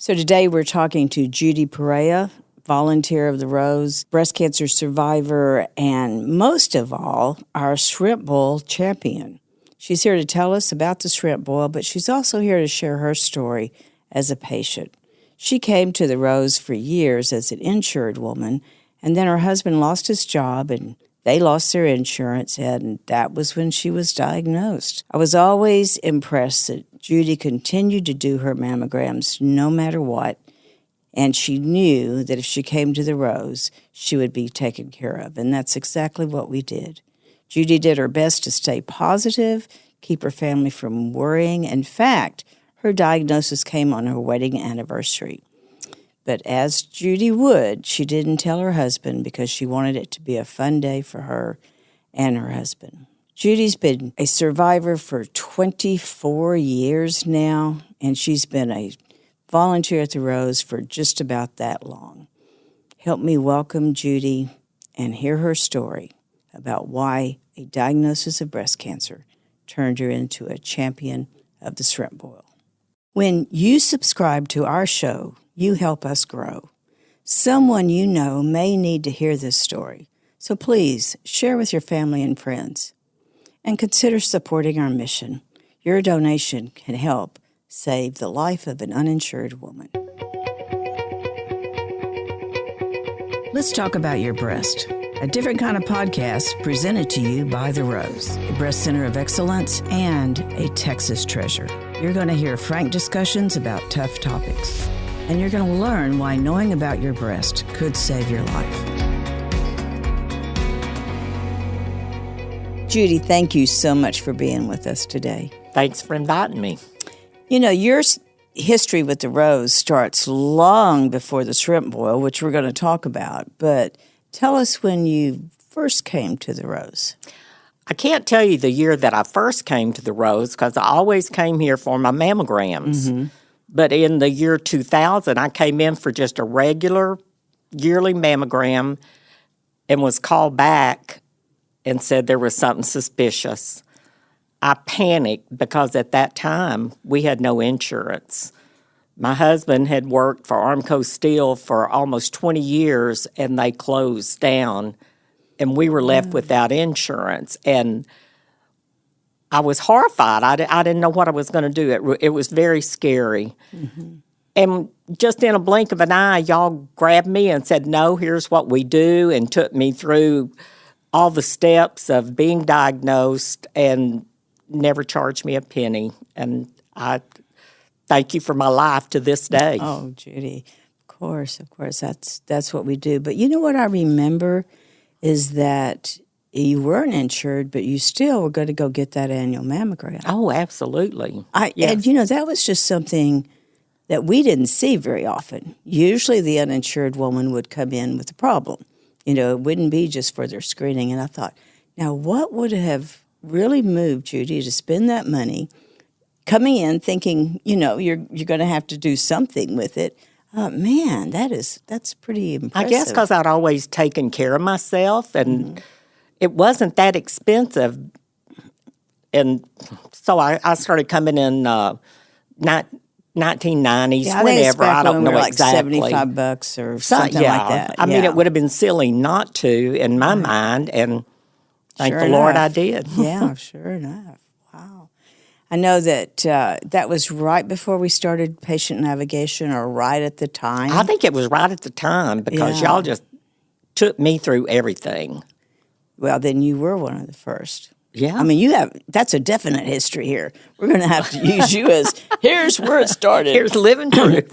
So today we're talking to Judy Pareya, volunteer of the Rose, breast cancer survivor, and most of all, our shrimp boil champion. She's here to tell us about the shrimp boil, but she's also here to share her story as a patient. She came to the Rose for years as an insured woman, and then her husband lost his job and they lost their insurance, and that was when she was diagnosed. I was always impressed that Judy continued to do her mammograms no matter what, and she knew that if she came to the Rose, she would be taken care of, and that's exactly what we did. Judy did her best to stay positive, keep her family from worrying. In fact, her diagnosis came on her wedding anniversary. But as Judy would, she didn't tell her husband because she wanted it to be a fun day for her and her husband. Judy's been a survivor for 24 years now, and she's been a volunteer at the Rose for just about that long. Help me welcome Judy and hear her story about why a diagnosis of breast cancer turned her into a champion of the shrimp boil. When you subscribe to our show, you help us grow. Someone you know may need to hear this story, so please share with your family and friends. And consider supporting our mission. Your donation can help save the life of an uninsured woman. Let's talk about your breast. A different kind of podcast presented to you by The Rose, a breast center of excellence and a Texas treasure. You're going to hear frank discussions about tough topics. And you're going to learn why knowing about your breast could save your life. Judy, thank you so much for being with us today. Thanks for inviting me. You know, your history with the Rose starts long before the shrimp boil, which we're going to talk about. But tell us when you first came to the Rose. I can't tell you the year that I first came to the Rose because I always came here for my mammograms. Mm-hmm. But in the year 2000, I came in for just a regular yearly mammogram and was called back and said there was something suspicious. I panicked because at that time, we had no insurance. My husband had worked for Armco Steel for almost 20 years, and they closed down, and we were left without insurance. And I was horrified. I didn't know what I was going to do. It was very scary. Mm-hmm. And just in a blink of an eye, y'all grabbed me and said, no, here's what we do, and took me through all the steps of being diagnosed and never charged me a penny. And I thank you for my life to this day. Oh, Judy, of course, that's what we do. But you know what I remember is that you weren't insured, but you still were going to go get that annual mammogram. Oh, absolutely. Yes. And, you know, that was just something that we didn't see very often. Usually the uninsured woman would come in with a problem. You know, it wouldn't be just for their screening. And I thought, now what would have really moved Judy to spend that money coming in thinking, you know, you're going to have to do something with it? Man, that's pretty impressive. I guess because I'd always taken care of myself and it wasn't that expensive. And so I started coming in 1990s, whenever. I don't know like exactly. $75 or something like that. I mean, it would have been silly not to in my mind, and thank the Lord I did. Yeah, sure enough. Wow. I know that that was right before we started patient navigation, or right at the time. I think it was right at the time because y'all just took me through everything. Well, then you were one of the first. Yeah. I mean, that's a definite history here. We're going to have to use you as, here's where it started. Here's living proof.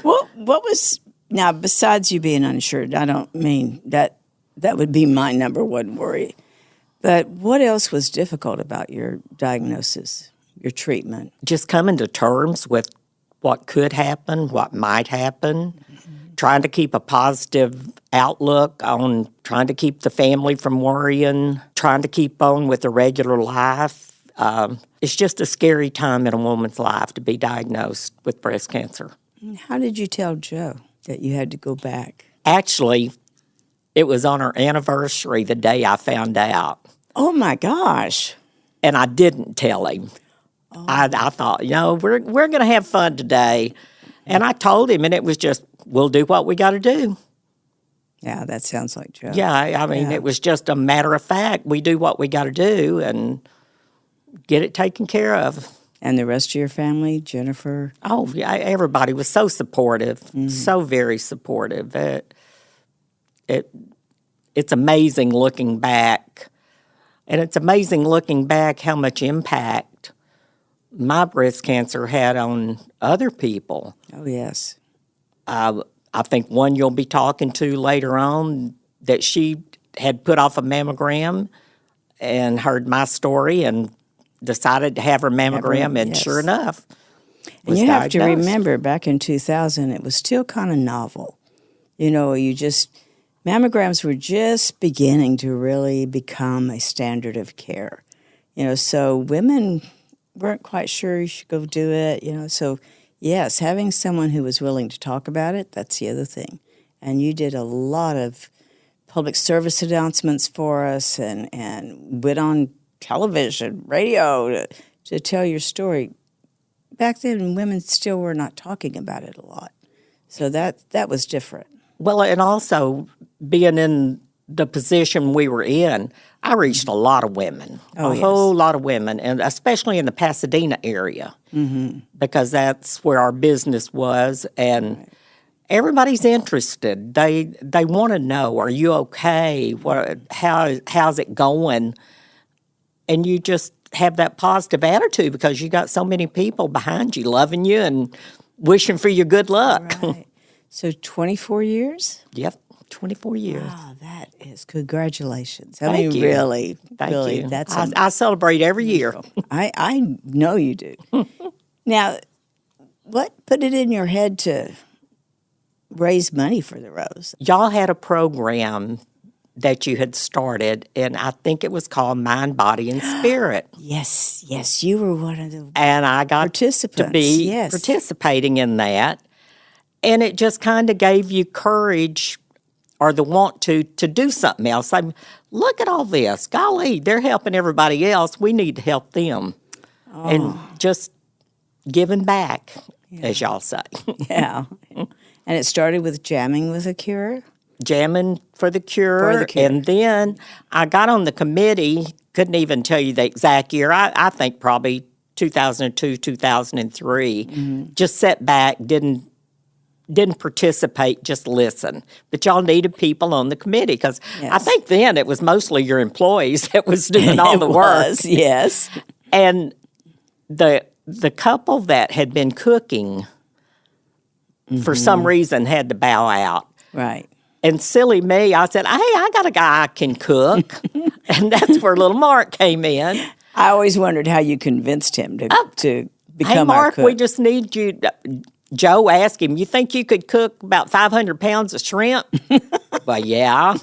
What was, now, besides you being uninsured, I don't mean that would be my number one worry. But what else was difficult about your diagnosis, your treatment? Just coming to terms with what could happen, what might happen. Trying to keep a positive outlook on trying to keep the family from worrying, trying to keep on with a regular life. It's just a scary time in a woman's life to be diagnosed with breast cancer. How did you tell Joe that you had to go back? Actually, it was on our anniversary the day I found out. Oh, my gosh. And I didn't tell him. I thought, we're going to have fun today. And I told him, and it was just, we'll do what we got to do. Yeah, that sounds like Joe. Yeah, I mean, it was just a matter of fact. We do what we got to do and get it taken care of. And the rest of your family, Jennifer? Oh, yeah, everybody was so supportive, so very supportive. It's amazing looking back. And it's amazing looking back how much impact my breast cancer had on other people. Oh, yes. I think one you'll be talking to later on that she had put off a mammogram and heard my story and decided to have her mammogram, and sure enough, and you have to remember, back in 2000, it was still kind of novel. Mammograms were just beginning to really become a standard of care. So women weren't quite sure you should go do it, so yes, having someone who was willing to talk about it, that's the other thing. And you did a lot of public service announcements for us and went on television, radio to tell your story. Back then, women still were not talking about it a lot. So that was different. Well, and also being in the position we were in, I reached a lot of women, whole lot of women, and especially in the Pasadena area, because that's where our business was, and everybody's interested. They want to know, are you okay? How's it going? And you just have that positive attitude because you got so many people behind you, loving you and wishing for your good luck. Right. So 24 years? Yep. 24 years. Wow, that is congratulations. Thank you. Really, Thank really, you. that's I celebrate every year. I know you do. Now, what put it in your head to raise money for the Rose? Y'all had a program that you had started, and I think it was called Mind, Body, and Spirit. Yes, you were one of the and I got participants. to be participating in that, and it just kind of gave you courage or the want to do something else. Like, look at all this. Golly, they're helping everybody else. We need to help them. And just giving back, as y'all say. Yeah. And it started with Jamming with a Cure? Jamming for the Cure. And then I got on the committee, couldn't even tell you the exact year. I think probably 2002, 2003. Just sat back, didn't participate, just listen. But y'all needed people on the committee because I think then it was mostly your employees that was doing all the work. Yes. And the couple that had been cooking for some reason had to bow out. Right. And silly me, I said, hey, I got a guy I can cook. And that's where little Mark came in. I always wondered how you convinced him to become hey, Mark, our cook. We just need you. Joe asked him, you think you could cook about 500 pounds of shrimp? Well, yeah.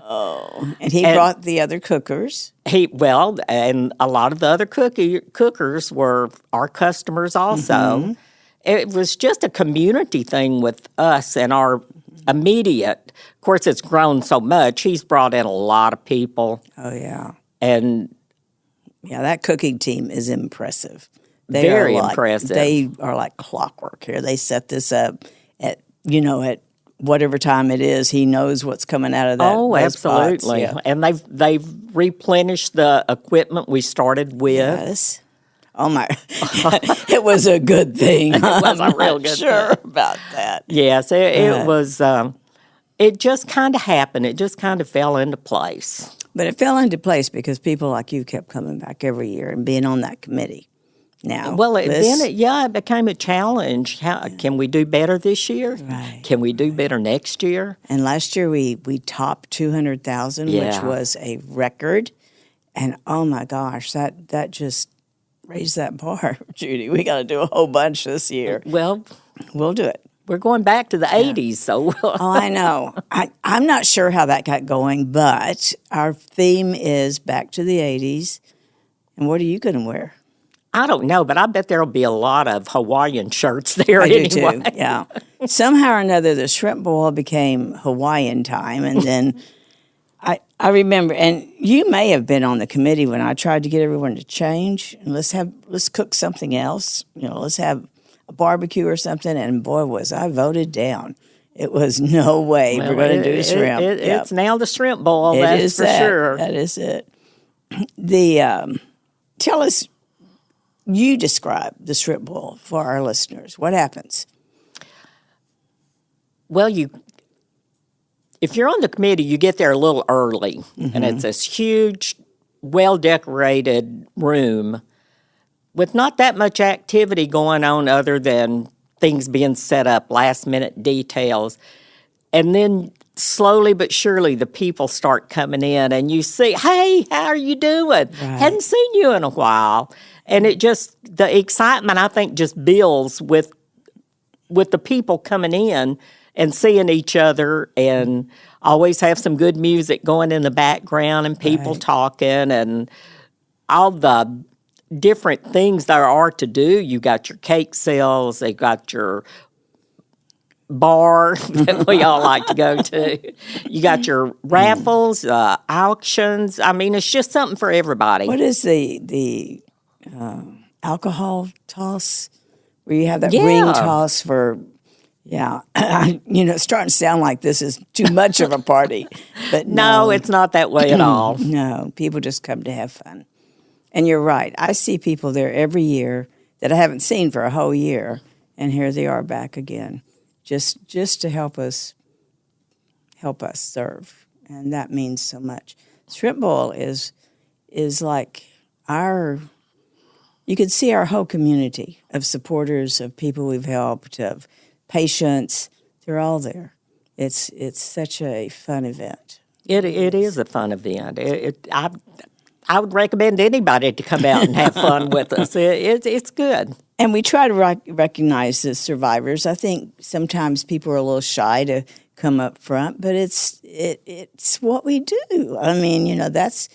And he brought the other cookers. And a lot of the other cookers were our customers also. It was just a community thing with us and our immediate. Of course, it's grown so much. He's brought in a lot of people. Oh, yeah. And yeah, that cooking team is impressive. Very impressive. They are like clockwork here. They set this up at whatever time it is. He knows what's coming out of that. Oh, absolutely. Pots. Yeah. And they've replenished the equipment we started with. Yes. Oh my! It was a good thing. It was a real good sure thing. About that. Yes, it was. It just kind of happened. It just kind of fell into place. But it fell into place because people like you kept coming back every year and being on that committee. Now, it became a challenge. How can we do better this year? Right. Can we do better next year? And last year we topped 200,000, which was a record. And oh my gosh, that just raised that bar, Judy. We got to do a whole bunch this year. Well, we'll do it. We're going back to the 80s, so. I know. I'm not sure how that got going, but our theme is back to the 80s. And what are you going to wear? I don't know, but I bet there'll be a lot of Hawaiian shirts there anyway. Do too, yeah. Somehow or another, the shrimp boil became Hawaiian time, and then I remember, and you may have been on the committee when I tried to get everyone to change. And let's cook something else. Let's have a barbecue or something. And boy, was I voted down. It was no way we're going to do shrimp. It's now the shrimp boil. It That's is for that. sure. That is it. Tell us. You describe the shrimp boil for our listeners. What happens? Well, if you're on the committee, you get there a little early, and it's this huge, well-decorated room with not that much activity going on other than things being set up, last-minute details. And then slowly but surely the people start coming in, and you see, hey, how are you doing? Right. Hadn't seen you in a while. And the excitement, I think, just builds with the people coming in and seeing each other, and always have some good music going in the background and people talking and all the different things there are to do. You got your cake sales, they got your bar that we all like to go to. You got your raffles, auctions. I mean, it's just something for everybody. What is the alcohol toss where you have that ring toss for? Yeah, it's starting to sound like this is too much of a party, but no, it's not that way at all. No, people just come to have fun. And you're right. I see people there every year that I haven't seen for a whole year, and here they are back again, just to help us serve, and that means so much. Shrimp boil is like you can see our whole community of supporters, of people we've helped, of patients. They're all there. It's such a fun event. It is a fun event. I would recommend anybody to come out and have fun with us. It's good. And we try to recognize the survivors. I think sometimes people are a little shy to come up front, but it's what we do. I mean, that's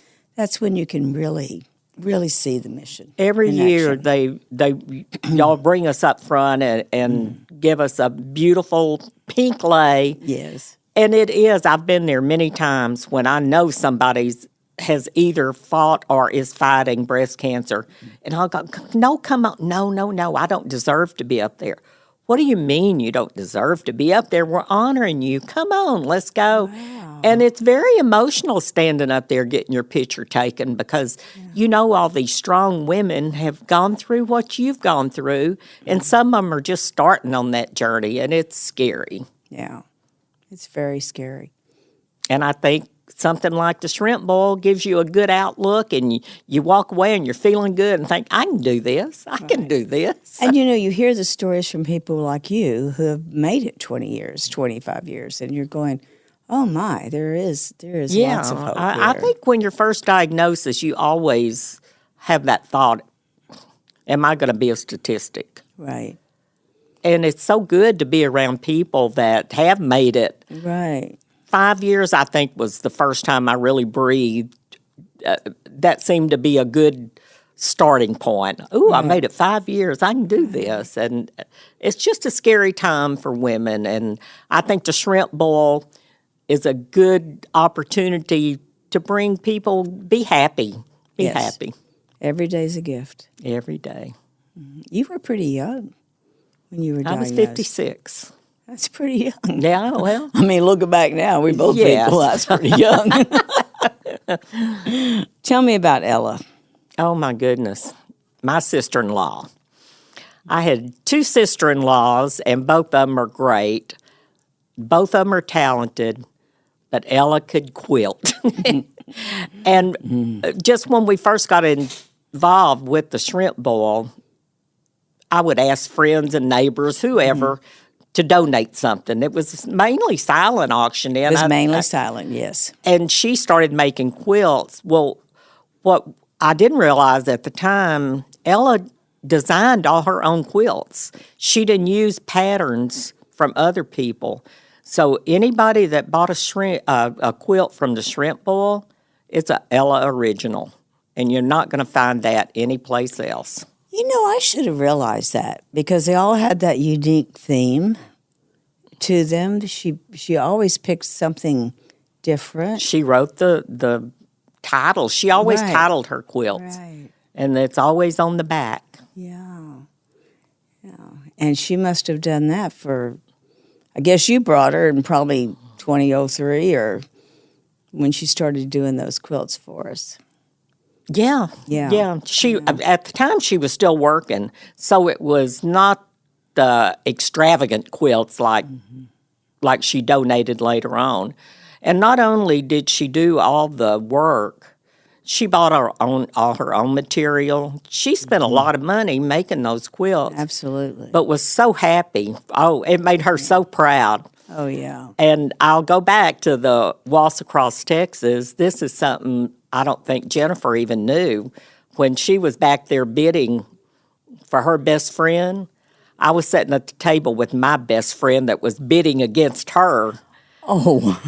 when you can really see the mission. Every year y'all bring us up front and give us a beautiful pink lei. Yes. And it is. I've been there many times when I know somebody's has either fought or is fighting breast cancer. And I'll go, no, come on. No, I don't deserve to be up there. What do you mean you don't deserve to be up there? We're honoring you. Come on, let's go. Wow. And it's very emotional standing up there getting your picture taken because all these strong women have gone through what you've gone through, and some of them are just starting on that journey, and it's scary. Yeah, it's very scary. And I think something like the shrimp boil gives you a good outlook, and you walk away and you're feeling good and think, I can do this. I can do this. And you hear the stories from people like you who have made it 20 years, 25 years, and you're going, oh my, there is lots of hope I think when your first diagnosis, you always have that thought, am I going to be a statistic? Right. And it's so good to be around people that have made it. Right. 5 years, I think, was the first time I really breathed. That seemed to be a good starting point. Ooh, I made it 5 years. I can do this. And it's just a scary time for women. And I think the shrimp boil is a good opportunity to bring people, be happy. Be happy. Every day's a gift. Every day. You were pretty young when you were diagnosed. I was 56. That's pretty young. Yeah, well. I mean, looking back now, we both think, well, that's pretty young. Tell me about Ella. Oh, my goodness. My sister-in-law. I had two sister-in-laws, and both of them are great. Both of them are talented, but Ella could quilt. And just when we first got involved with the shrimp boil, I would ask friends and neighbors, whoever, to donate something. It was mainly silent auction. It was mainly silent, yes. And she started making quilts. Well, what I didn't realize at the time, Ella designed all her own quilts. She didn't use patterns from other people. So anybody that bought a quilt from the shrimp boil, it's a Ella original. And you're not going to find that anyplace else. I should have realized that because they all had that unique theme to them. She always picked something different. She wrote the title. She always Right. titled her quilts. Right. And it's always on the back. Yeah. Yeah. And she must have done that for, I guess you brought her in probably 2003 or when she started doing those quilts for us. Yeah. Yeah. Yeah. She at the time she was still working, so it was not the extravagant quilts like she donated later on. And not only did she do all the work, she bought all her own material. She spent a lot of money making those quilts. Absolutely. But was so happy. Oh, it made her so proud. Oh, yeah. And I'll go back to the Waltz Across Texas. This is something I don't think Jennifer even knew. When she was back there bidding for her best friend, I was sitting at the table with my best friend that was bidding against her. Oh.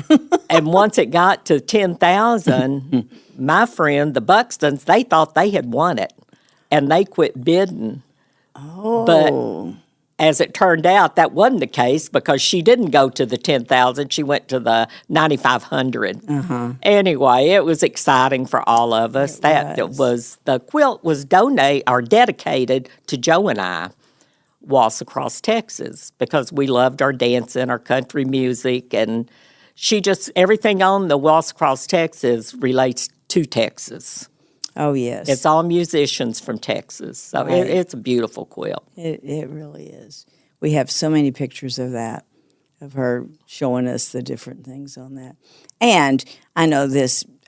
And once it got to 10,000, my friend, the Buxtons, they thought they had won it, and they quit bidding. Oh. But as it turned out, that wasn't the case because she didn't go to the 10,000. She went to the 9,500. Anyway, it was exciting for all of us. The quilt was dedicated to Joe and I. Waltz Across Texas, because we loved our dancing, our country music, and everything on the Waltz Across Texas relates to Texas. Oh, yes. It's all musicians from Texas, so Right. it's a beautiful quilt. It really is. We have so many pictures of that, of her showing us the different things on that. And I know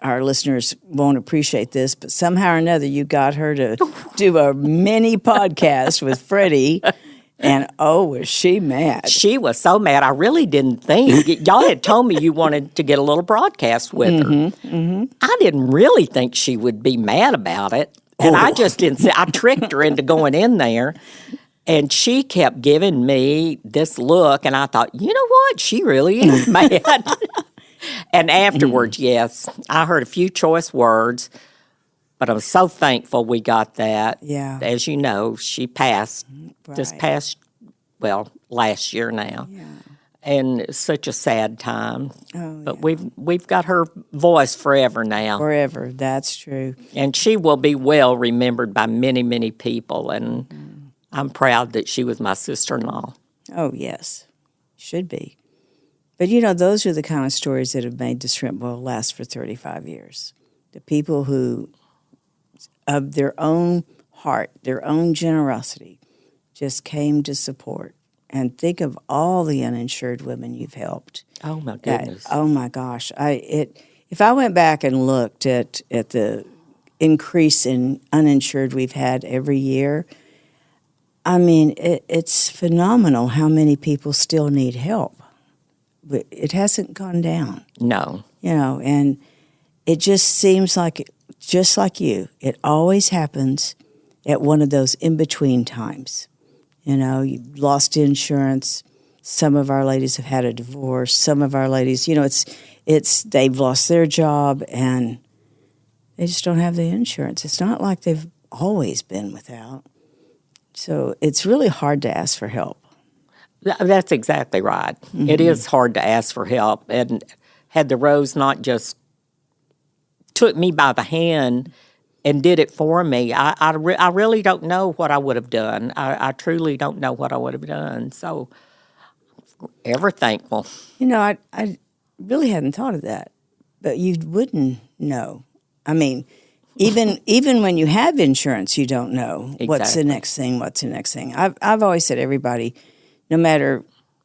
our listeners won't appreciate this, but somehow or another you got her to do a mini podcast with Freddie. And was she mad? She was so mad. I really didn't think. Y'all had told me you wanted to get a little broadcast with her. Mm-hmm. I didn't really think she would be mad about it. And I just didn't say. I tricked her into going in there. And she kept giving me this look. And I thought, you know what? She really is mad. And afterwards, yes, I heard a few choice words. But I'm so thankful we got that. Yeah. As you know, she passed this Right. past, last year now. Yeah. And it's such a sad time. Oh, but we've got her voice forever now. Forever. That's true. And she will be well remembered by many, many people. And I'm proud that she was my sister-in-law. Oh, yes. Should be. But, those are the kind of stories that have made the shrimp boil last for 35 years. The people who, of their own heart, their own generosity, just came to support. And think of all the uninsured women you've helped. Oh, my goodness. Oh, my gosh. If I went back and looked at the increase in uninsured we've had every year, I mean, it's phenomenal how many people still need help. But it hasn't gone down. No. And it just seems like, just like you, it always happens at one of those in-between times. You lost insurance. Some of our ladies have had a divorce. Some of our ladies, it's they've lost their job and they just don't have the insurance. It's not like they've always been without. So it's really hard to ask for help. That's exactly right. Mm-hmm. It is hard to ask for help. And had the Rose not just took me by the hand and did it for me, I really don't know what I would have done. I truly don't know what I would have done. So, ever thankful. I really hadn't thought of that, but you wouldn't know. I mean, even when you have insurance, you don't know what's the next thing. What's the next thing? I've always said everybody, no matter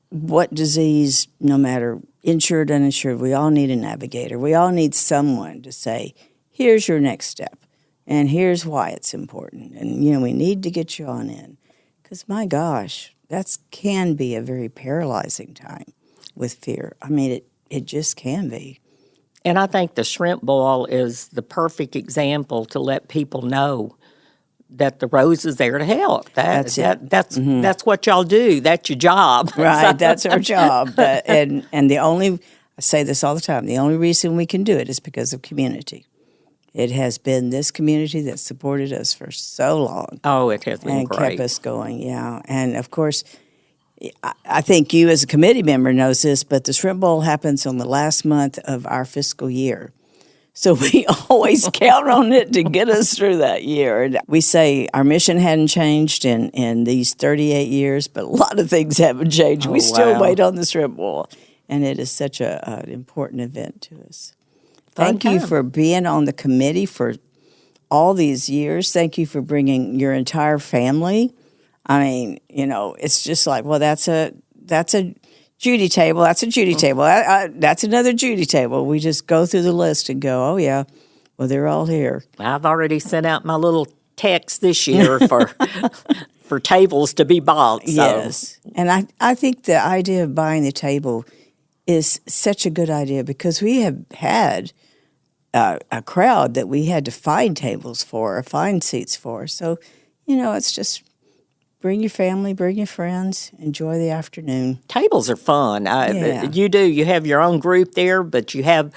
what disease, no matter insured, uninsured, we all need a navigator. We all need someone to say, here's your next step, and here's why it's important. And, we need to get you on in. Because, my gosh, that can be a very paralyzing time with fear. I mean, it just can be. And I think the shrimp boil is the perfect example to let people know that the Rose is there to help. That's what y'all do. That's your job. Right, that's our job. And I say this all the time, the only reason we can do it is because of community. It has been this community that supported us for so long. Oh, it has been and great. Kept us going, yeah. And, of course, I think you as a committee member knows this, but the Shrimp Bowl happens on the last month of our fiscal year. So we always count on it to get us through that year. And we say our mission hadn't changed in these 38 years, but a lot of things haven't changed. We still wait on the Shrimp Bowl, and it is such an important event to us. Thank you for being on the committee for all these years. Thank you for bringing your entire family. I mean, it's just like, well, that's a Judy table. That's a Judy table. That's another Judy table. We just go through the list and go, oh, yeah, well, they're all here. I've already sent out my little text this year for tables to be bought. So. Yes. And I think the idea of buying the table is such a good idea because we have had a crowd that we had to find tables for or find seats for. So, it's just bring your family, bring your friends, enjoy the afternoon. Tables are fun. Yeah. You have your own group there, but you have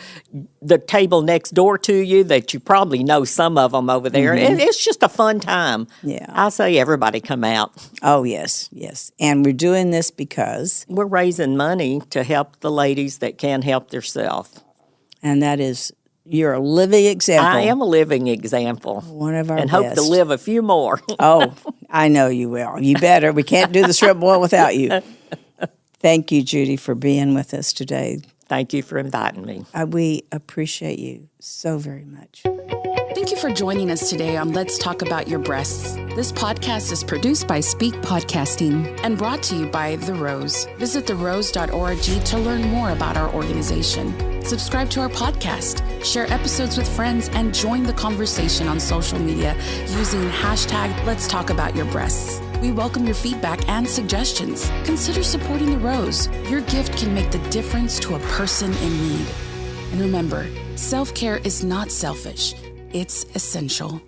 the table next door to you that you probably know some of them over there. Mm-hmm. It's just a fun time. Yeah. I say everybody come out. Oh, yes. And we're doing this because? We're raising money to help the ladies that can't help themselves. And that is, you're a living example. I am a living example. One of our and best. Hope to live a few more. Oh, I know you will. You better. We can't do the Shrimp Bowl without you. Thank you, Judy, for being with us today. Thank you for inviting me. We appreciate you so very much. Thank you for joining us today on Let's Talk About Your Breasts. This podcast is produced by Speak Podcasting and brought to you by The Rose. Visit therose.org to learn more about our organization. Subscribe to our podcast, share episodes with friends, and join the conversation on social media using hashtag Let's Talk About Your Breasts. We welcome your feedback and suggestions. Consider supporting The Rose. Your gift can make the difference to a person in need. And remember, self-care is not selfish. It's essential.